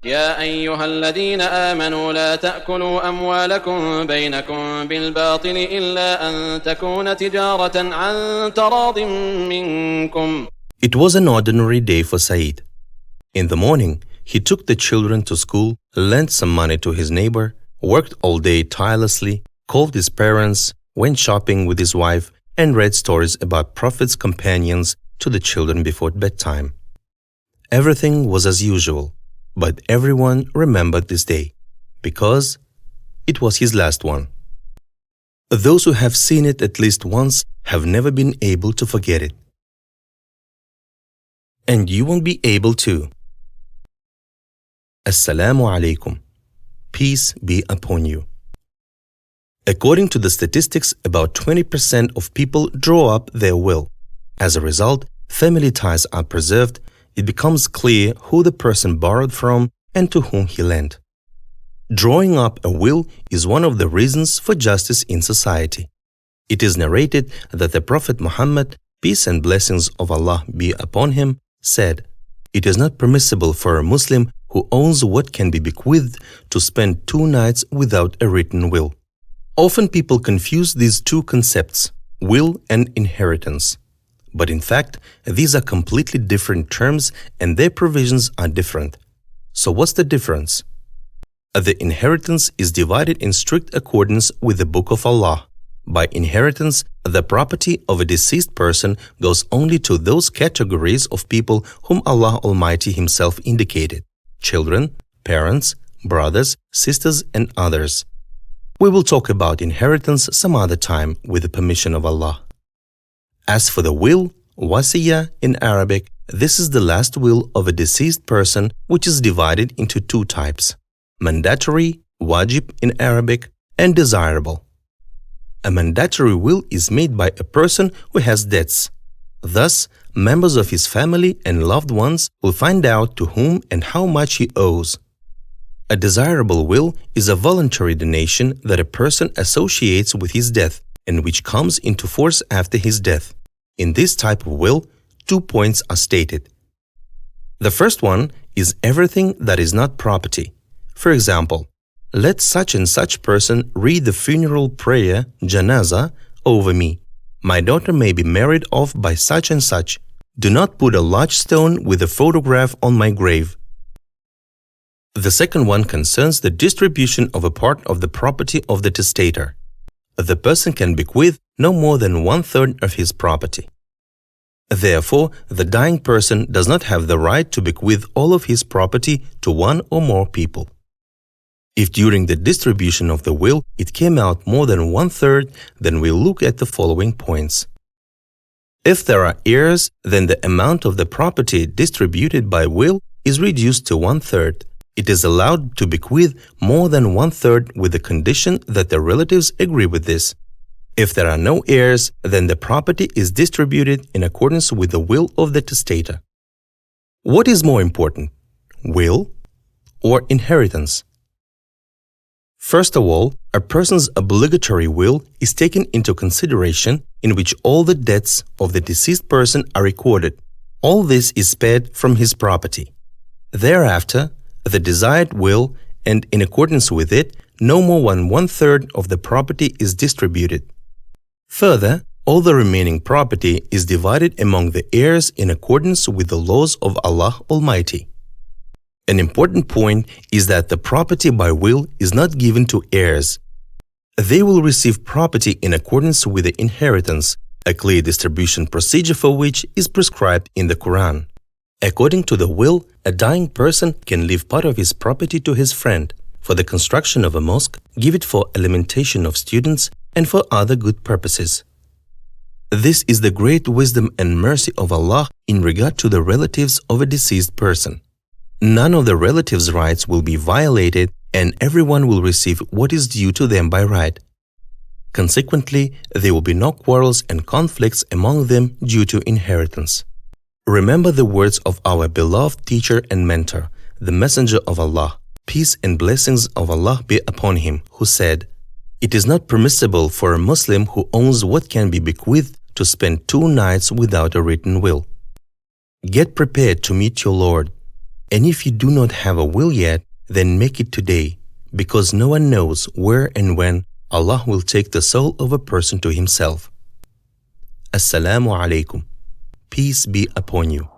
يا أيها الذين آمنوا لا تأكلوا أموالكم بينكم بالباطل إلا أن تكون تجارة عن تراض منكم. It was an ordinary day for Said. In the morning, he took the children to school, lent some money to his neighbor, worked all day tirelessly, called his parents, went shopping with his wife, and read stories about Prophet's companions to the children before bedtime. Everything was as usual, but everyone remembered this day, because it was his last one. Those who have seen it at least once have never been able to forget it. And you won't be able to. Assalamu alaikum. Peace be upon you. According to the statistics, about 20% of people draw up their will. As a result, family ties are preserved. It becomes clear who the person borrowed from and to whom he lent. Drawing up a will is one of the reasons for justice in society. It is narrated that the Prophet Muhammad, peace and blessings of Allah be upon him, said, "It is not permissible for a Muslim who owns what can be bequeathed to spend 2 nights without a written will." Often people confuse these two concepts, will and inheritance. But in fact, these are completely different terms and their provisions are different. So what's the difference? The inheritance is divided in strict accordance with the Book of Allah. By inheritance, the property of a deceased person goes only to those categories of people whom Allah Almighty Himself indicated: children, parents, brothers, sisters, and others. We will talk about inheritance some other time with the permission of Allah. As for the will, vasiya in Arabic, this is the last will of a deceased person, which is divided into 2 types: mandatory, wajib in Arabic, and desirable. A mandatory will is made by a person who has debts. Thus, members of his family and loved ones will find out to whom and how much he owes. A desirable will is a voluntary donation that a person associates with his death and which comes into force after his death. In this type of will, 2 points are stated. The first one is everything that is not property. For example, let such and such person read the funeral prayer, janaza, over me. My daughter may be married off by such and such. Do not put a large stone with a photograph on my grave. The second one concerns the distribution of a part of the property of the testator. The person can bequeath no more than 1/3 of his property. Therefore, the dying person does not have the right to bequeath all of his property to one or more people. If during the distribution of the will it came out more than 1/3, then we'll look at the following points. If there are heirs, then the amount of the property distributed by will is reduced to 1/3. It is allowed to bequeath more than 1/3 with the condition that the relatives agree with this. If there are no heirs, then the property is distributed in accordance with the will of the testator. What is more important, will or inheritance? First of all, a person's obligatory will is taken into consideration, in which all the debts of the deceased person are recorded. All this is spared from his property. Thereafter, the desired will, and in accordance with it, no more than 1/3 of the property is distributed. Further, all the remaining property is divided among the heirs in accordance with the laws of Allah Almighty. An important point is that the property by will is not given to heirs. They will receive property in accordance with the inheritance, a clear distribution procedure for which is prescribed in the Quran. According to the will, a dying person can leave part of his property to his friend for the construction of a mosque, give it for alimentation of students, and for other good purposes. This is the great wisdom and mercy of Allah in regard to the relatives of a deceased person. None of the relatives' rights will be violated, and everyone will receive what is due to them by right. Consequently, there will be no quarrels and conflicts among them due to inheritance. Remember the words of our beloved teacher and mentor, the Messenger of Allah, peace and blessings of Allah be upon him, who said, "It is not permissible for a Muslim who owns what can be bequeathed to spend 2 nights without a written will. Get prepared to meet your Lord. And if you do not have a will yet, then make it today, because no one knows where and when Allah will take the soul of a person to Himself. Assalamu alaikum. Peace be upon you.